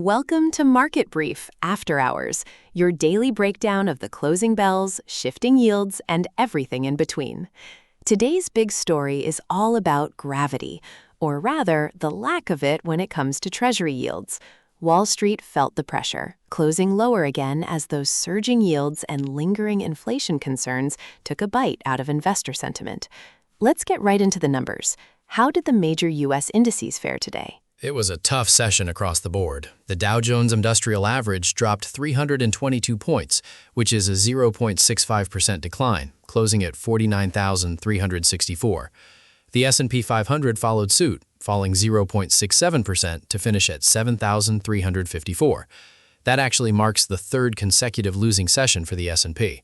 Welcome to Market Brief After Hours, your daily breakdown of the closing bells, shifting yields, and everything in between. Today's big story is all about gravity, or rather, the lack of it when it comes to Treasury yields. Wall Street felt the pressure, closing lower again as those surging yields and lingering inflation concerns took a bite out of investor sentiment. Let's get right into the numbers. How did the major U.S. indices fare today? It was a tough session across the board. The Dow Jones Industrial Average dropped 322 points, which is a 0.65% decline, closing at 49,364. The S&P 500 followed suit, falling 0.67% to finish at 7,354. That actually marks the third consecutive losing session for the S&P.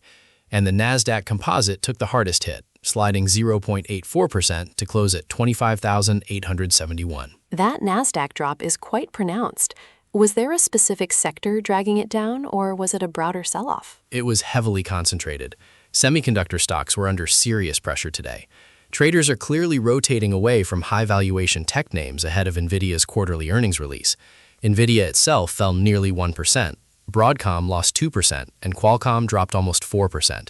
And the Nasdaq Composite took the hardest hit, sliding 0.84% to close at 25,871. That Nasdaq drop is quite pronounced. Was there a specific sector dragging it down, or was it a broader sell-off? It was heavily concentrated. Semiconductor stocks were under serious pressure today. Traders are clearly rotating away from high-valuation tech names ahead of Nvidia's quarterly earnings release. Nvidia itself fell nearly 1%. Broadcom lost 2%, and Qualcomm dropped almost 4%.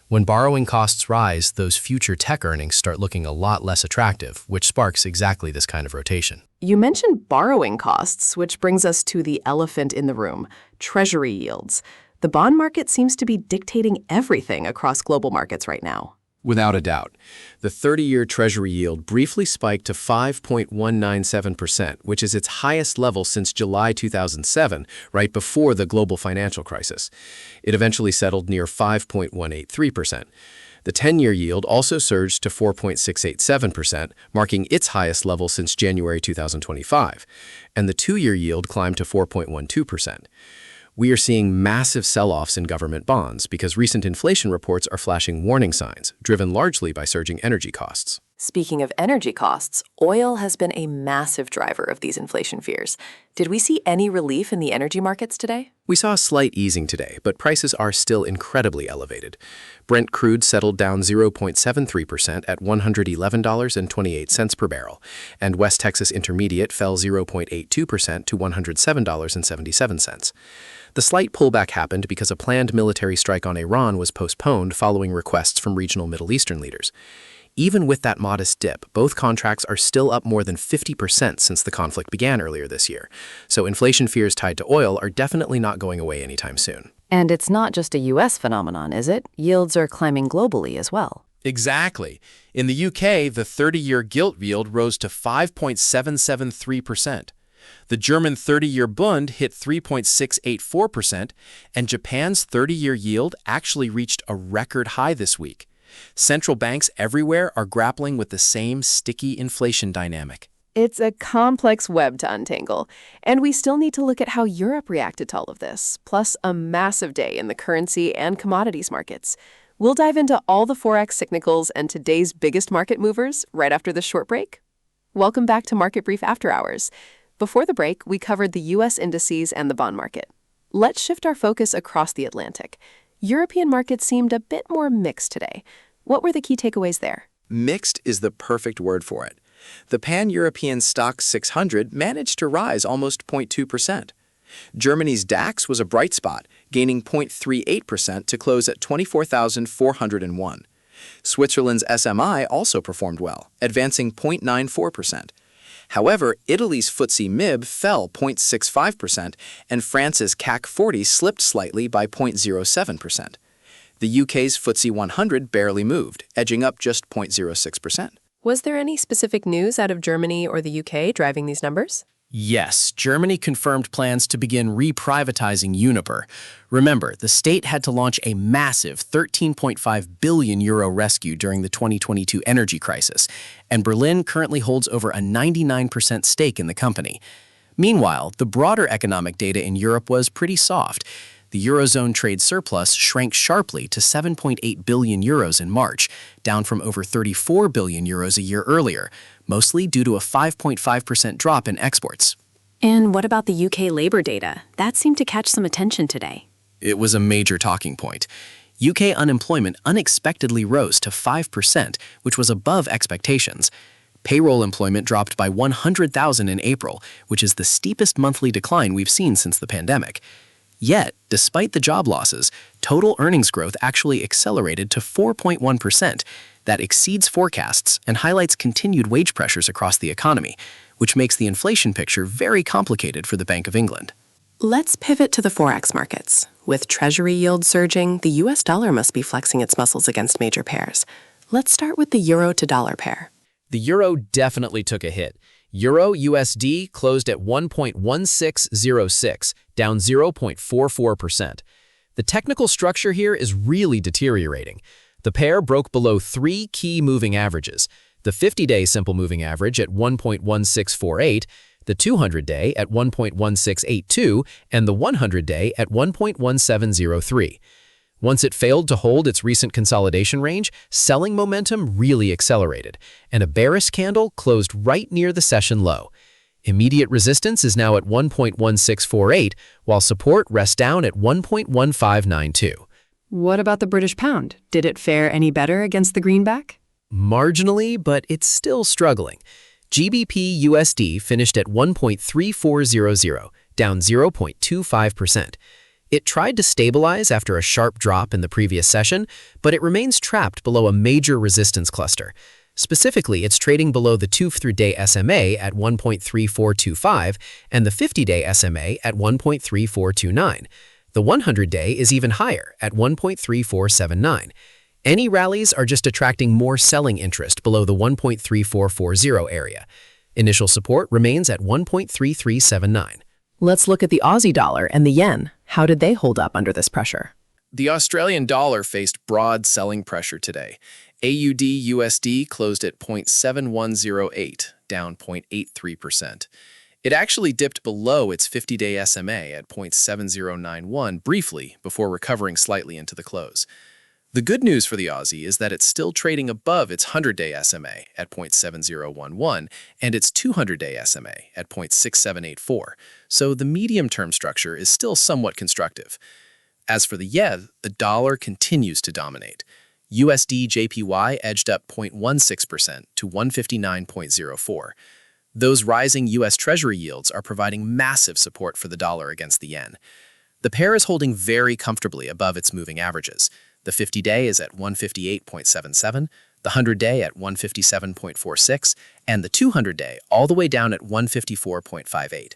When borrowing costs rise, those future tech earnings start looking a lot less attractive, which sparks exactly this kind of rotation. You mentioned borrowing costs, which brings us to the elephant in the room, Treasury yields. The bond market seems to be dictating everything across global markets right now. Without a doubt. The 30-year Treasury yield briefly spiked to 5.197%, which is its highest level since July 2007, right before the global financial crisis. It eventually settled near 5.183%. The 10-year yield also surged to 4.687%, marking its highest level since January 2025, and the 2-year yield climbed to 4.12%. We are seeing massive sell-offs in government bonds because recent inflation reports are flashing warning signs, driven largely by surging energy costs. Speaking of energy costs, oil has been a massive driver of these inflation fears. Did we see any relief in the energy markets today? We saw a slight easing today, but prices are still incredibly elevated. Brent crude settled down 0.73% at $111.28 per barrel, and West Texas Intermediate fell 0.82% to $107.77. The slight pullback happened because a planned military strike on Iran was postponed following requests from regional Middle Eastern leaders. Even with that modest dip, both contracts are still up more than 50% since the conflict began earlier this year. So inflation fears tied to oil are definitely not going away anytime soon. And it's not just a U.S. phenomenon, is it? Yields are climbing globally as well. Exactly. In the UK, the 30-year Gilt yield rose to 5.773%. The German 30-year Bund hit 3.684%, and Japan's 30-year yield actually reached a record high this week. Central banks everywhere are grappling with the same sticky inflation dynamic. It's a complex web to untangle, and we still need to look at how Europe reacted to all of this, plus a massive day in the currency and commodities markets. We'll dive into all the Forex cyclicals and today's biggest market movers right after this short break. Welcome back to Market Brief After Hours. Before the break, we covered the U.S. indices and the bond market. Let's shift our focus across the Atlantic. European markets seemed a bit more mixed today. What were the key takeaways there? Mixed is the perfect word for it. The Pan-European Stoxx 600 managed to rise almost 0.2%. Germany's DAX was a bright spot, gaining 0.38% to close at 24,401. Switzerland's SMI also performed well, advancing 0.94%. However, Italy's FTSE MIB fell 0.65%, and France's CAC 40 slipped slightly by 0.07%. The UK's FTSE 100 barely moved, edging up just 0.06%. Was there any specific news out of Germany or the UK driving these numbers? Yes, Germany confirmed plans to begin reprivatizing Uniper. Remember, the state had to launch a massive 13.5 billion euro rescue during the 2022 energy crisis, and Berlin currently holds over a 99% stake in the company. Meanwhile, the broader economic data in Europe was pretty soft. The Eurozone trade surplus shrank sharply to 7.8 billion euros in March, down from over 34 billion euros a year earlier, mostly due to a 5.5% drop in exports. And what about the UK labor data? That seemed to catch some attention today. It was a major talking point. UK unemployment unexpectedly rose to 5%, which was above expectations. Payroll employment dropped by 100,000 in April, which is the steepest monthly decline we've seen since the pandemic. Yet, despite the job losses, total earnings growth actually accelerated to 4.1%. That exceeds forecasts and highlights continued wage pressures across the economy, which makes the inflation picture very complicated for the Bank of England. Let's pivot to the forex markets. With Treasury yields surging, the US dollar must be flexing its muscles against major pairs. Let's start with the euro to dollar pair. The euro definitely took a hit. Euro USD closed at 1.1606, down 0.44%. The technical structure here is really deteriorating. The pair broke below three key moving averages: the 50-day simple moving average at 1.1648, the 200-day at 1.1682, and the 100-day at 1.1703. Once it failed to hold its recent consolidation range, selling momentum really accelerated, and a bearish candle closed right near the session low. Immediate resistance is now at 1.1648, while support rests down at 1.1592. What about the British pound? Did it fare any better against the greenback? Marginally, but it's still struggling. GBP USD finished at 1.3400, down 0.25%. It tried to stabilize after a sharp drop in the previous session, but it remains trapped below a major resistance cluster. Specifically, it's trading below the 2-day SMA at 1.3425 and the 50-day SMA at 1.3429. The 100-day is even higher at 1.3479. Any rallies are just attracting more selling interest below the 1.3440 area. Initial support remains at 1.3379. Let's look at the Aussie dollar and the yen. How did they hold up under this pressure? The Australian dollar faced broad selling pressure today. AUD USD closed at 0.7108, down 0.83%. It actually dipped below its 50-day SMA at 0.7091 briefly before recovering slightly into the close. The good news for the Aussie is that it's still trading above its 100-day SMA at 0.7011 and its 200-day SMA at 0.6784, so the medium-term structure is still somewhat constructive. As for the yen, the dollar continues to dominate. USD JPY edged up 0.16% to 159.04. Those rising U.S. Treasury yields are providing massive support for the dollar against the yen. The pair is holding very comfortably above its moving averages. The 50-day is at 158.77, the 100-day at 157.46, and the 200-day all the way down at 154.58.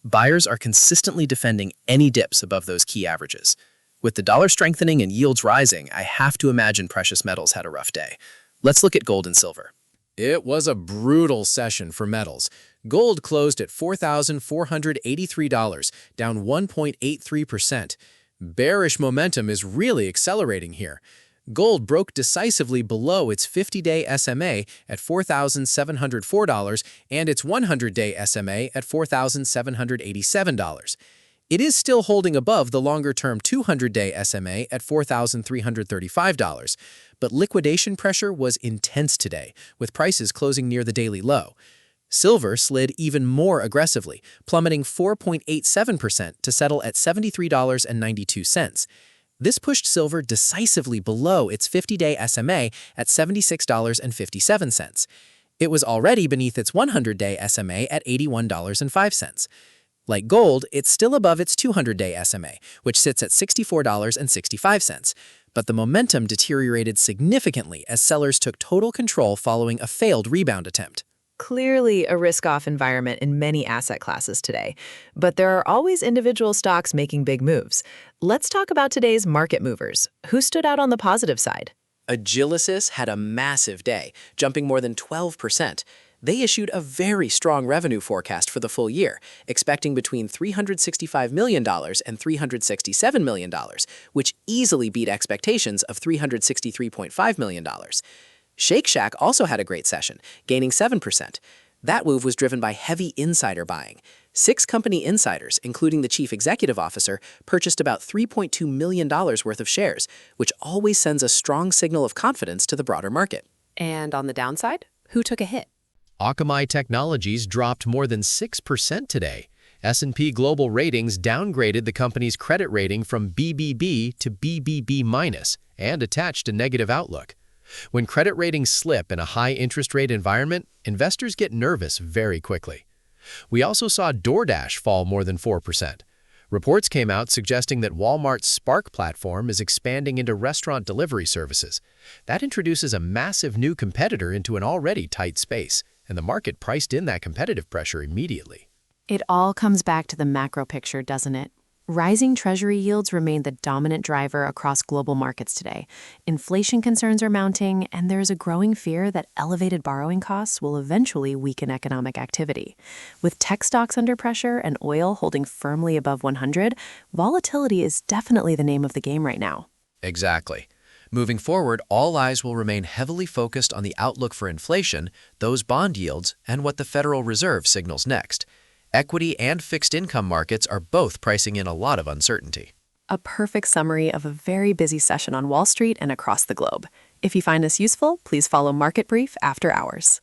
Buyers are consistently defending any dips above those key averages. With the dollar strengthening and yields rising, I have to imagine precious metals had a rough day. Let's look at gold and silver. It was a brutal session for metals. Gold closed at $4,483, down 1.83%. Bearish momentum is really accelerating here. Gold broke decisively below its 50-day SMA at $4,704 and its 100-day SMA at $4,787. It is still holding above the longer-term 200-day SMA at $4,335, but liquidation pressure was intense today, with prices closing near the daily low. Silver slid even more aggressively, plummeting 4.87% to settle at $73.92. This pushed silver decisively below its 50-day SMA at $76.57. It was already beneath its 100-day SMA at $81.05. Like gold, it's still above its 200-day SMA, which sits at $64.65. But the momentum deteriorated significantly as sellers took total control following a failed rebound attempt. Clearly a risk-off environment in many asset classes today, but there are always individual stocks making big moves. Let's talk about today's market movers. Who stood out on the positive side? Agilysys had a massive day, jumping more than 12%. They issued a very strong revenue forecast for the full year, expecting between $365 million and $367 million, which easily beat expectations of $363.5 million. Shake Shack also had a great session, gaining 7%. That move was driven by heavy insider buying. 6 company insiders, including the chief executive officer, purchased about $3.2 million worth of shares, which always sends a strong signal of confidence to the broader market. And on the downside, who took a hit? Akamai Technologies dropped more than 6% today. S&P Global Ratings downgraded the company's credit rating from BBB to BBB- and attached a negative outlook. When credit ratings slip in a high interest rate environment, investors get nervous very quickly. We also saw DoorDash fall more than 4%. Reports came out suggesting that Walmart's Spark platform is expanding into restaurant delivery services. That introduces a massive new competitor into an already tight space, and the market priced in that competitive pressure immediately. It all comes back to the macro picture, doesn't it? Rising Treasury yields remain the dominant driver across global markets today. Inflation concerns are mounting, and there is a growing fear that elevated borrowing costs will eventually weaken economic activity. With tech stocks under pressure and oil holding firmly above 100, volatility is definitely the name of the game right now. Exactly. Moving forward, all eyes will remain heavily focused on the outlook for inflation, those bond yields, and what the Federal Reserve signals next. Equity and fixed income markets are both pricing in a lot of uncertainty. A perfect summary of a very busy session on Wall Street and across the globe. If you find this useful, please follow Market Brief after hours.